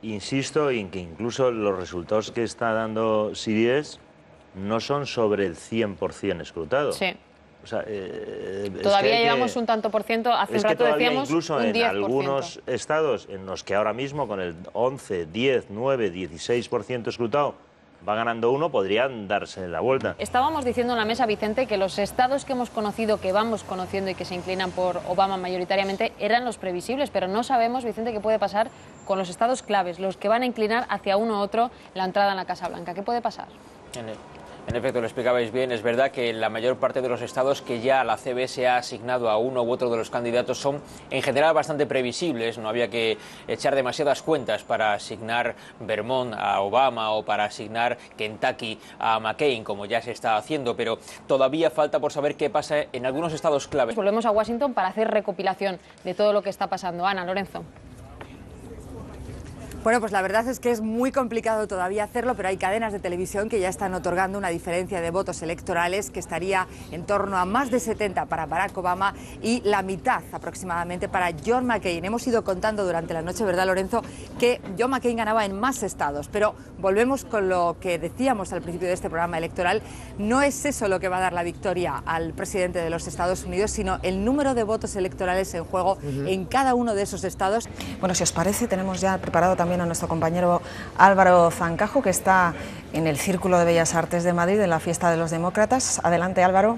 Insisto en que incluso los resultados que está dando CBS no son sobre el 100% escrutado. Sí. O sea, todavía llevamos un tanto por ciento, hace un rato decíamos incluso un 10%. En algunos estados en los que ahora mismo con el 11, 10, 9, 16% escrutado va ganando uno, podrían darse la vuelta. Estábamos diciendo en la mesa, Vicente, que los estados que hemos conocido, que vamos conociendo y que se inclinan por Obama mayoritariamente, eran los previsibles, pero no sabemos, Vicente, qué puede pasar con los estados claves, los que van a inclinar hacia uno u otro la entrada en la Casa Blanca. ¿Qué puede pasar? En efecto, lo explicabais bien, es verdad que la mayor parte de los estados que ya la CBS ha asignado a uno u otro de los candidatos son en general bastante previsibles, no había que echar demasiadas cuentas para asignar Vermont a Obama o para asignar Kentucky a McCain, como ya se está haciendo, pero todavía falta por saber qué pasa en algunos estados claves. Volvemos a Washington para hacer recopilación de todo lo que está pasando. Ana, Lorenzo. Bueno, pues la verdad es que es muy complicado todavía hacerlo, pero hay cadenas de televisión que ya están otorgando una diferencia de votos electorales que estaría en torno a más de 70 para Barack Obama y la mitad aproximadamente para John McCain. Hemos ido contando durante la noche, ¿verdad, Lorenzo?, que John McCain ganaba en más estados, pero volvemos con lo que decíamos al principio de este programa electoral. No es eso lo que va a dar la victoria al presidente de los Estados Unidos, sino el número de votos electorales en juego en cada uno de esos estados. Bueno, si os parece, tenemos ya preparado también a nuestro compañero Álvaro Zancajo, que está en el Círculo de Bellas Artes de Madrid, en la Fiesta de los Demócratas. Adelante, Álvaro.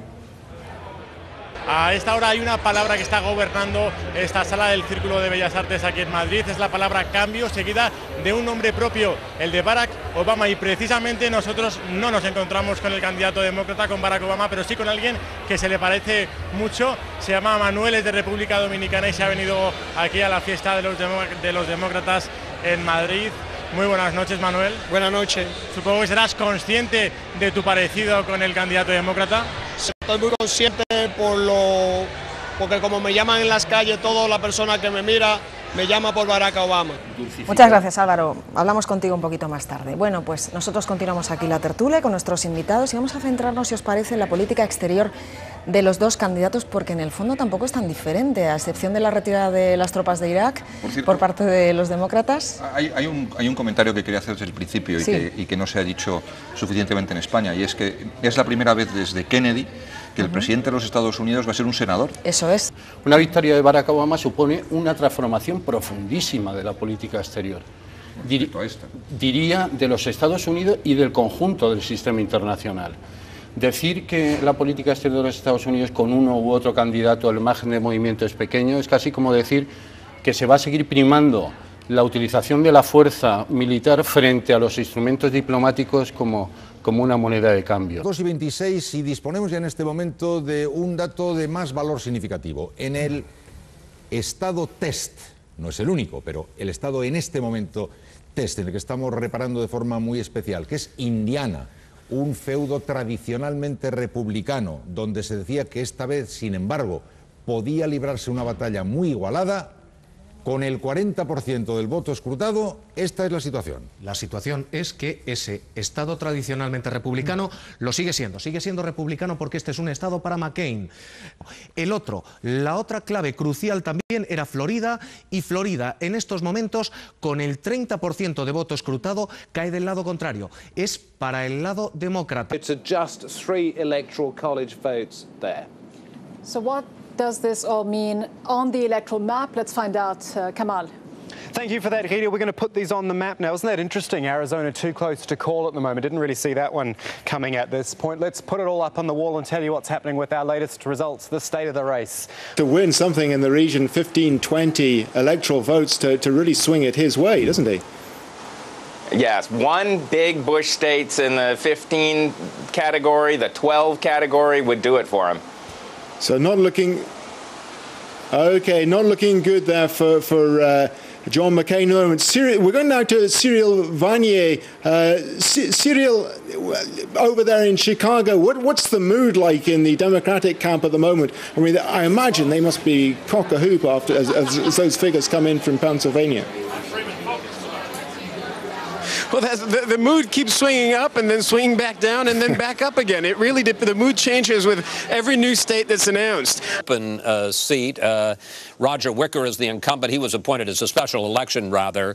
A esta hora hay una palabra que está gobernando esta sala del Círculo de Bellas Artes aquí en Madrid, es la palabra cambio, seguida de un nombre propio, el de Barack Obama, y precisamente nosotros no nos encontramos con el candidato demócrata, con Barack Obama, pero sí con alguien que se le parece mucho. Se llama Manuel, es de República Dominicana y se ha venido aquí a la fiesta de los demócratas en Madrid. Muy buenas noches, Manuel. Buenas noches. Supongo que serás consciente de tu parecido con el candidato demócrata. Estoy muy consciente porque como me llaman en las calles, toda la persona que me mira me llama por Barack Obama. Muchas gracias, Álvaro. Hablamos contigo un poquito más tarde. Bueno, pues nosotros continuamos aquí la tertulia con nuestros invitados y vamos a centrarnos, si os parece, en la política exterior de los dos candidatos, porque en el fondo tampoco es tan diferente, a excepción de la retirada de las tropas de Irak por parte de los demócratas. Hay un comentario que quería hacer desde el principio y que no se ha dicho suficientemente en España, y es que es la primera vez desde Kennedy que el presidente de los Estados Unidos va a ser un senador. Eso es. Una victoria de Barack Obama supone una transformación profundísima de la política exterior. Diría de los Estados Unidos y del conjunto del sistema internacional. Decir que la política exterior de los Estados Unidos con uno u otro candidato, el margen de movimiento es pequeño, es casi como decir que se va a seguir primando la utilización de la fuerza militar frente a los instrumentos diplomáticos como una moneda de cambio. 2:26 y disponemos ya en este momento de un dato de más valor significativo. En el estado test, no es el único, pero el estado en este momento test, en el que estamos reparando de forma muy especial, que es Indiana, un feudo tradicionalmente republicano, donde se decía que esta vez, sin embargo, podía librarse una batalla muy igualada. Con el 40% del voto escrutado, esta es la situación. La situación es que ese estado tradicionalmente republicano lo sigue siendo republicano porque este es un estado para McCain. La otra clave crucial también era Florida, y Florida en estos momentos, con el 30% de voto escrutado, cae del lado contrario, es para el lado demócrata. It's just 3 electoral college votes there. So what does this all mean on the electoral map? Let's find out, Kamal. Thank you for that, Rita. We're going to put these on the map now. Isn't that interesting? Arizona too close to call at the moment. Didn't really see that one coming at this point. Let's put it all up on the wall and tell you what's happening with our latest results, the state of the race. To win something in the region, 15, 20 electoral votes to really swing it his way, doesn't he? Yes, one big Bush states in the 15 category, the 12 category would do it for him. So not looking good there for John McCain. No, we're going now to Cyril Vanier. Cyril, over there in Chicago, what's the mood like in the Democratic camp at the moment? I mean, I imagine they must be cock-a-hoop as those figures come in from Pennsylvania. Well, the mood keeps swinging up and then swinging back down and then back up again. It really the mood changes with every new state that's announced. Open seat. Roger Wicker is the incumbent. He was appointed as a special election, rather.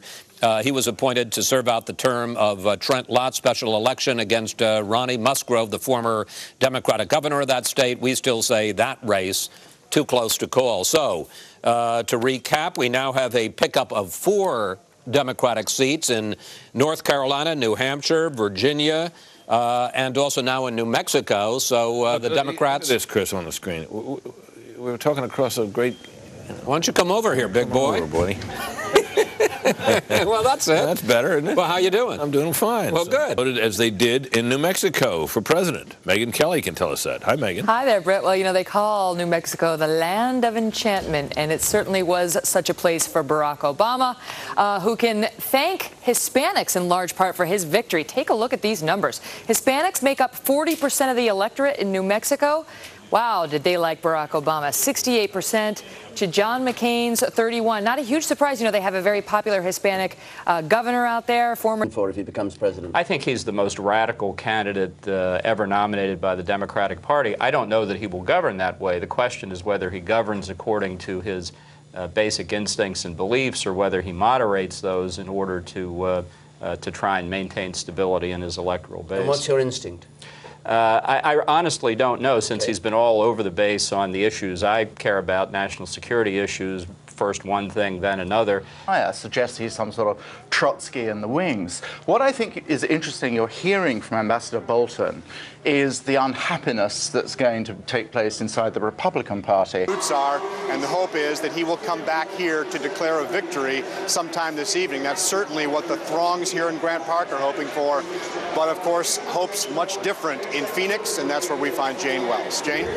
He was appointed to serve out the term of Trent Lott, special election against Ronnie Musgrove, the former Democratic governor of that state. We still say that race too close to call. So, to recap, we now have a pickup of 4 Democratic seats in North Carolina, New Hampshire, Virginia, and also now in New Mexico. So the Democrats... This, Chris, on the screen. We were talking across a great... Why don't you come over here, big boy? Come over, buddy. Well, that's it. That's better, isn't it? Well, how you doing? I'm doing fine. Well, good. Voted as they did in New Mexico for president. Megyn Kelly can tell us that. Hi, Megyn. Hi there, Brett. Well, you know, they call New Mexico the land of enchantment, and it certainly was such a place for Barack Obama, who can thank Hispanics in large part for his victory. Take a look at these numbers. Hispanics make up 40% of the electorate in New Mexico. Wow, did they like Barack Obama? 68% to John McCain's 31%. Not a huge surprise. You know, they have a very popular Hispanic governor out there, former... ...for if he becomes president. I think he's the most radical candidate ever nominated by the Democratic Party. I don't know that he will govern that way. The question is whether he governs according to his basic instincts and beliefs, or whether he moderates those in order to try and maintain stability in his electoral base. And what's your instinct? I honestly don't know, since he's been all over the base on the issues I care about, national security issues, first one thing, then another. I suggest he's some sort of Trotsky in the wings. What I think is interesting you're hearing from Ambassador Bolton is the unhappiness that's going to take place inside the Republican Party. And the hope is that he will come back here to declare a victory sometime this evening. That's certainly what the throngs here in Grant Park are hoping for. But of course, hope's much different in Phoenix, and that's where we find Jane Wells. Jane?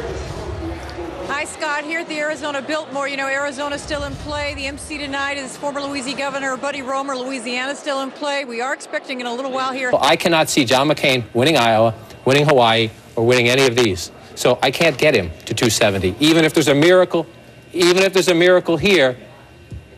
Hi, Scott. Here at the Arizona Biltmore. You know, Arizona's still in play. The MC tonight is former Louisiana Governor Buddy Roemer. Louisiana's still in play. We are expecting in a little while here. Well, I cannot see John McCain winning Iowa, winning Hawaii, or winning any of these. So I can't get him to 270. Even if there's a miracle, here,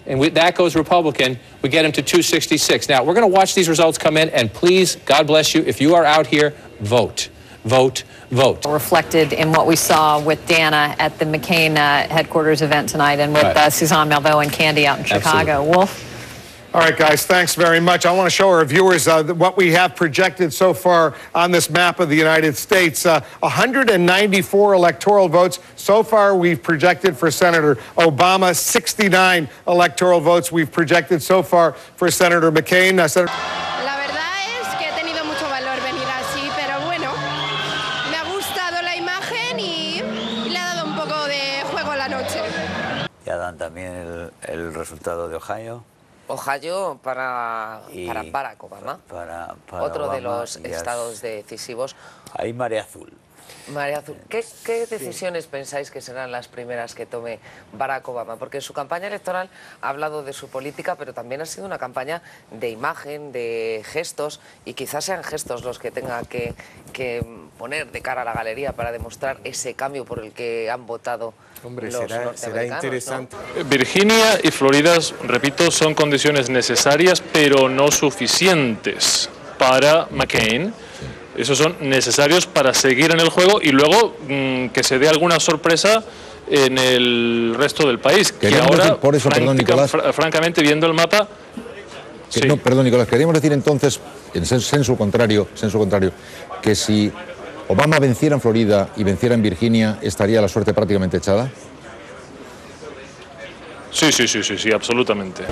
and that goes Republican, we get him to 266. Now, we're going to watch these results come in, and please, God bless you, if you are out here, vote. Vote, vote. Reflected in what we saw with Dana at the McCain headquarters event tonight, and with Suzanne Malveaux and Candy out in Chicago. Absolutely. Wolf? All right, guys, thanks very much. I want to show our viewers what we have projected so far on this map of the United States. 194 electoral votes. So far, we've projected for Senator Obama. 69 electoral votes we've projected so far for Senator McCain. La verdad es que he tenido mucho valor venir así, pero bueno, me ha gustado la imagen y le ha dado un poco de juego a la noche. Ya dan también el resultado de Ohio. Ohio para Barack Obama, para otro Obama, de los estados decisivos. Hay marea azul. María Azul, ¿qué decisiones pensáis que serán las primeras que tome Barack Obama? Porque en su campaña electoral ha hablado de su política, pero también ha sido una campaña de imagen, de gestos, y quizás sean gestos los que tenga que poner de cara a la galería para demostrar ese cambio por el que han votado. Hombre, será interesante. ¿No? Virginia y Florida, repito, son condiciones necesarias, pero no suficientes para McCain. Esos son necesarios para seguir en el juego y luego que se dé alguna sorpresa en el resto del país. Que ahora, decir, por eso, perdón, Nicolás, francamente, viendo el mapa... Sí. No, perdón, Nicolás, queríamos decir entonces, en senso contrario, que si Obama venciera en Florida y venciera en Virginia, ¿estaría la suerte prácticamente echada? Sí, absolutamente.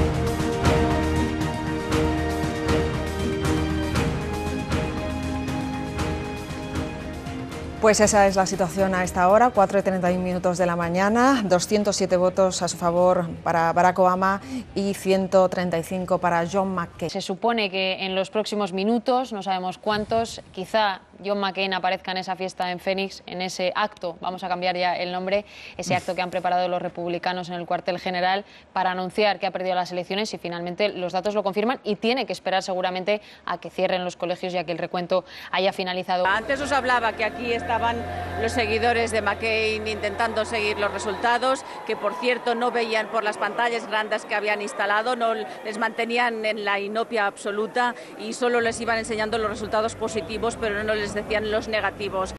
Pues esa es la situación a esta hora, 4:31 de la mañana, 207 votos a su favor para Barack Obama y 135 para John McCain. Se supone que en los próximos minutos, no sabemos cuántos, quizá John McCain aparezca en esa fiesta en Phoenix, en ese acto, vamos a cambiar ya el nombre, ese acto que han preparado los republicanos en el cuartel general para anunciar que ha perdido las elecciones, y finalmente los datos lo confirman, y tiene que esperar seguramente a que cierren los colegios y a que el recuento haya finalizado. Antes os hablaba que aquí estaban los seguidores de McCain intentando seguir los resultados, que por cierto no veían por las pantallas grandes que habían instalado, no les mantenían en la inopia absoluta y solo les iban enseñando los resultados positivos, pero no les decían los negativos.